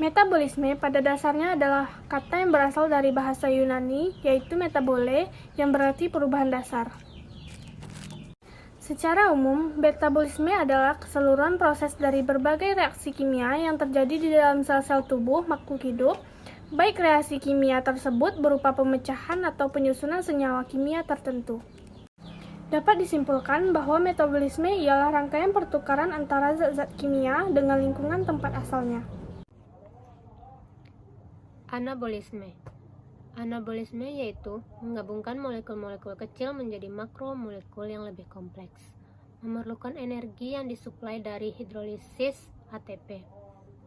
Metabolisme pada dasarnya adalah kata yang berasal dari bahasa Yunani, yaitu metabole, yang berarti perubahan dasar. Secara umum, metabolisme adalah keseluruhan proses dari berbagai reaksi kimia yang terjadi di dalam sel-sel tubuh makhluk hidup, baik reaksi kimia tersebut berupa pemecahan atau penyusunan senyawa kimia tertentu. Dapat disimpulkan bahwa metabolisme ialah rangkaian pertukaran antara zat-zat kimia dengan lingkungan tempat asalnya. Anabolisme yaitu menggabungkan molekul-molekul kecil menjadi makromolekul yang lebih kompleks, memerlukan energi yang disuplai dari hidrolisis ATP.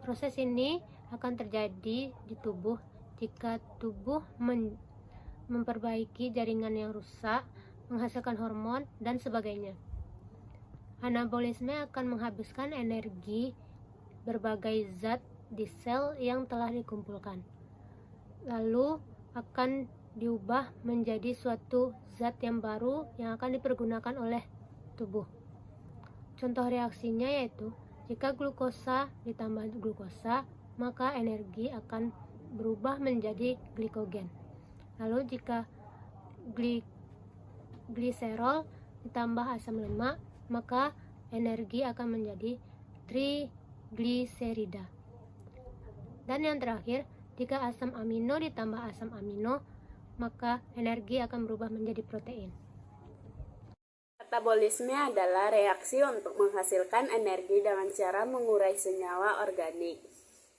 Proses ini akan terjadi di tubuh jika tubuh memperbaiki jaringan yang rusak, menghasilkan hormon, dan sebagainya. Anabolisme akan menghabiskan energi berbagai zat di sel yang telah dikumpulkan, lalu akan diubah menjadi suatu zat yang baru yang akan dipergunakan oleh tubuh. Contoh reaksinya yaitu jika glukosa ditambah glukosa, maka energi akan berubah menjadi glikogen. Lalu jika gliserol ditambah asam lemak, maka energi akan menjadi trigliserida. Dan yang terakhir, jika asam amino ditambah asam amino, maka energi akan berubah menjadi protein. Metabolisme adalah reaksi untuk menghasilkan energi dengan cara mengurai senyawa organik,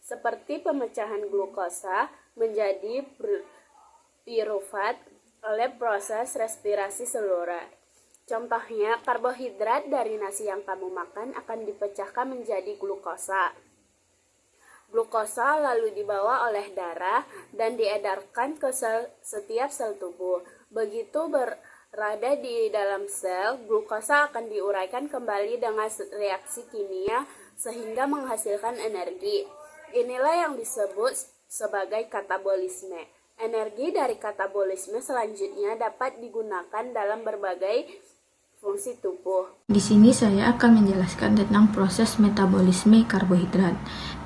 seperti pemecahan glukosa menjadi pirufat oleh proses respirasi seluler. Contohnya, karbohidrat dari nasi yang kamu makan akan dipecahkan menjadi glukosa. Glukosa lalu dibawa oleh darah dan diedarkan ke setiap sel tubuh. Begitu berada di dalam sel, glukosa akan diuraikan kembali dengan reaksi kimia sehingga menghasilkan energi. Inilah yang disebut sebagai katabolisme. Energi dari katabolisme selanjutnya dapat digunakan dalam berbagai fungsi tubuh. Di sini saya akan menjelaskan tentang proses metabolisme karbohidrat.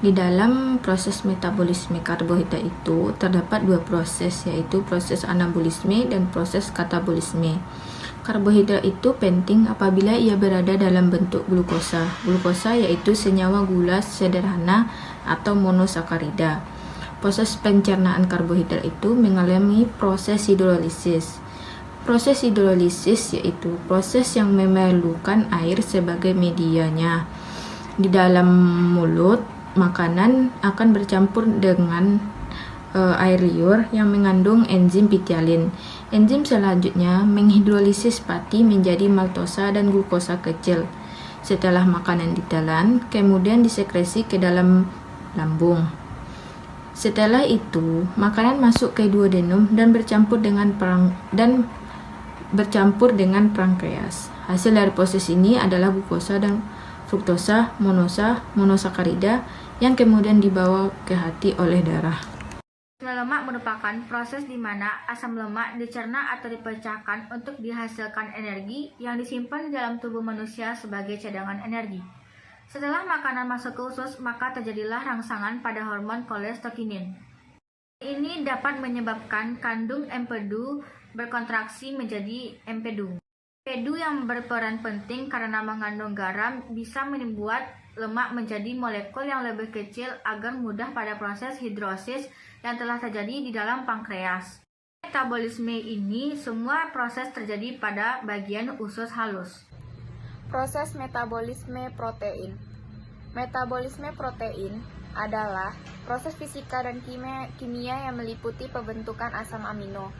Di dalam proses metabolisme karbohidrat itu terdapat dua proses, yaitu proses anabolisme dan proses katabolisme. Karbohidrat itu penting apabila ia berada dalam bentuk glukosa. Glukosa yaitu senyawa gula sederhana atau monosakarida. Proses pencernaan karbohidrat itu mengalami proses hidrolisis. Proses hidrolisis yaitu proses yang memerlukan air sebagai medianya. Di dalam mulut, makanan akan bercampur dengan air liur yang mengandung enzim pitialin. Enzim selanjutnya menghidrolisis pati menjadi maltosa dan glukosa kecil. Setelah makanan ditelan, kemudian disekresi ke dalam lambung. Setelah itu, makanan masuk ke duodenum dan bercampur dengan pankreas. Hasil dari proses ini adalah glukosa dan fruktosa monosakarida yang kemudian dibawa ke hati oleh darah. Lemak merupakan proses di mana asam lemak dicerna atau dipecahkan untuk dihasilkan energi yang disimpan di dalam tubuh manusia sebagai cadangan energi. Setelah makanan masuk ke usus, maka terjadilah rangsangan pada hormon kolestekinin. Ini dapat menyebabkan kandung empedu berkontraksi menjadi empedu. Empedu yang berperan penting karena mengandung garam bisa membuat lemak menjadi molekul yang lebih kecil agar mudah pada proses hidrosis yang telah terjadi di dalam pankreas. Metabolisme ini semua proses terjadi pada bagian usus halus. Proses metabolisme protein. Metabolisme protein adalah proses fisika dan kimia yang meliputi pembentukan asam amino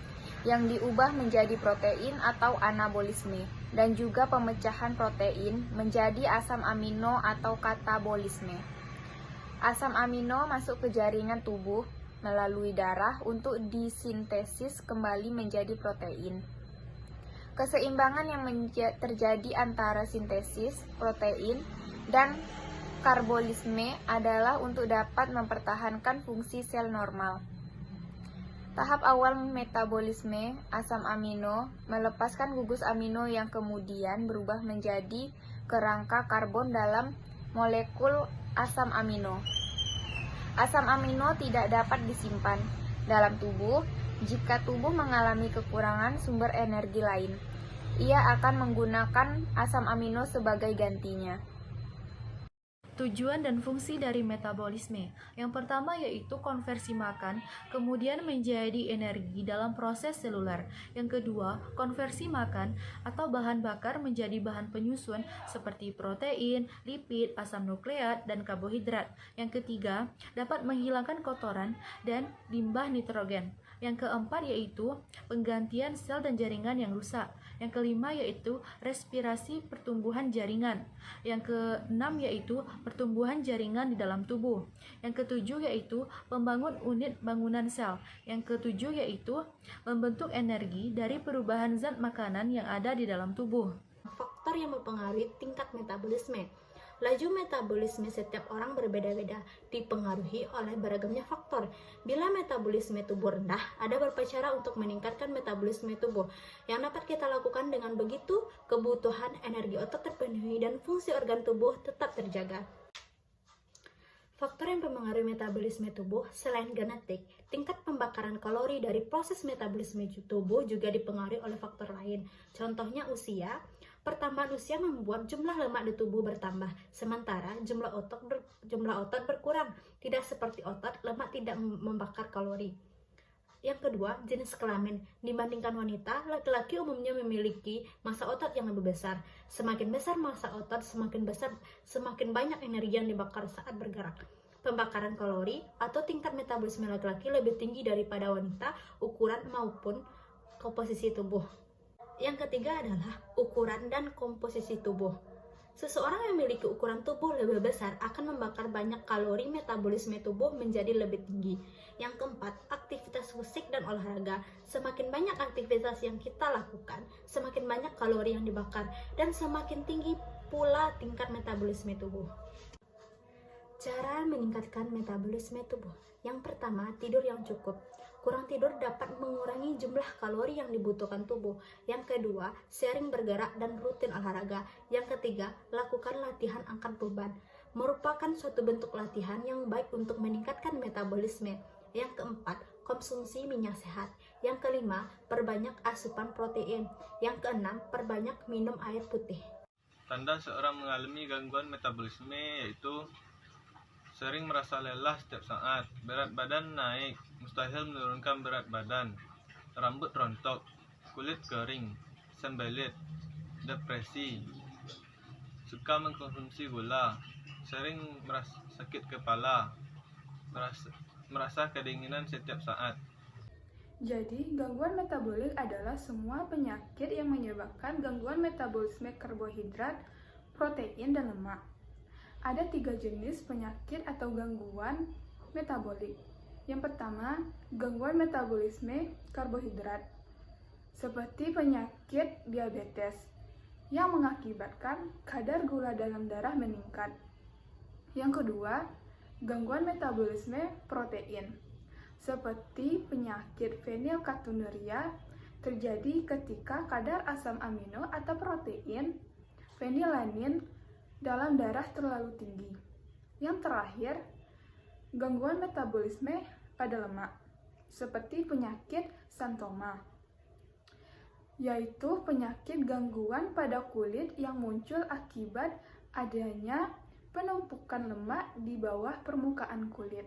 yang diubah menjadi protein atau anabolisme, dan juga pemecahan protein menjadi asam amino atau katabolisme. Asam amino masuk ke jaringan tubuh melalui darah untuk disintesis kembali menjadi protein. Keseimbangan yang terjadi antara sintesis protein dan karbolisme adalah untuk dapat mempertahankan fungsi sel normal. Tahap awal metabolisme asam amino melepaskan gugus amino yang kemudian berubah menjadi kerangka karbon dalam molekul asam amino. Asam amino tidak dapat disimpan dalam tubuh jika tubuh mengalami kekurangan sumber energi lain. Ia akan menggunakan asam amino sebagai gantinya. Tujuan dan fungsi dari metabolisme. Yang pertama yaitu konversi makan, kemudian menjadi energi dalam proses seluler. Yang kedua, konversi makan atau bahan bakar menjadi bahan penyusun seperti protein, lipid, asam nukleat, dan karbohidrat. Yang ketiga, dapat menghilangkan kotoran dan limbah nitrogen. Yang keempat yaitu penggantian sel dan jaringan yang rusak. Yang kelima yaitu respirasi pertumbuhan jaringan. Yang keenam yaitu pertumbuhan jaringan di dalam tubuh. Yang ketujuh yaitu membangun unit bangunan sel. Yang ketujuh yaitu membentuk energi dari perubahan zat makanan yang ada di dalam tubuh. Faktor yang mempengaruhi tingkat metabolisme. Laju metabolisme setiap orang berbeda-beda, dipengaruhi oleh beragamnya faktor. Bila metabolisme tubuh rendah, ada beberapa cara untuk meningkatkan metabolisme tubuh. Yang dapat kita lakukan dengan begitu, kebutuhan energi otot terpenuhi dan fungsi organ tubuh tetap terjaga. Faktor yang mempengaruhi metabolisme tubuh selain genetik, tingkat pembakaran kalori dari proses metabolisme tubuh juga dipengaruhi oleh faktor lain. Contohnya usia. Pertambahan usia membuat jumlah lemak di tubuh bertambah, sementara jumlah otot berkurang. Tidak seperti otot, lemak tidak membakar kalori. Yang kedua, jenis kelamin. Dibandingkan wanita, laki-laki umumnya memiliki massa otot yang lebih besar. Semakin besar massa otot, semakin banyak energi yang dibakar saat bergerak. Pembakaran kalori atau tingkat metabolisme laki-laki lebih tinggi daripada wanita, ukuran maupun komposisi tubuh. Yang ketiga adalah ukuran dan komposisi tubuh. Seseorang yang memiliki ukuran tubuh lebih besar akan membakar banyak kalori, metabolisme tubuh menjadi lebih tinggi. Yang keempat, aktivitas fisik dan olahraga. Semakin banyak aktivitas yang kita lakukan, semakin banyak kalori yang dibakar, dan semakin tinggi pula tingkat metabolisme tubuh. Cara meningkatkan metabolisme tubuh. Yang pertama, tidur yang cukup. Kurang tidur dapat mengurangi jumlah kalori yang dibutuhkan tubuh. Yang kedua, sering bergerak dan rutin olahraga. Yang ketiga, lakukan latihan angkat beban. Merupakan suatu bentuk latihan yang baik untuk meningkatkan metabolisme. Yang keempat, konsumsi minyak sehat. Yang kelima, perbanyak asupan protein. Yang keenam, perbanyak minum air putih. Tanda seorang mengalami gangguan metabolisme yaitu sering merasa lelah setiap saat, berat badan naik, mustahil menurunkan berat badan, rambut rontok, kulit kering, sembelit, depresi, suka mengkonsumsi gula, sering merasa sakit kepala, merasa kedinginan setiap saat. Jadi, gangguan metabolik adalah semua penyakit yang menyebabkan gangguan metabolisme karbohidrat, protein, dan lemak. Ada 3 jenis penyakit atau gangguan metabolik. Yang pertama, gangguan metabolisme karbohidrat, seperti penyakit diabetes, yang mengakibatkan kadar gula dalam darah meningkat. Yang kedua, gangguan metabolisme protein, seperti penyakit fenilketonuria, terjadi ketika kadar asam amino atau protein fenilanin dalam darah terlalu tinggi. Yang terakhir, gangguan metabolisme pada lemak, seperti penyakit xanthoma, yaitu penyakit gangguan pada kulit yang muncul akibat adanya penumpukan lemak di bawah permukaan kulit.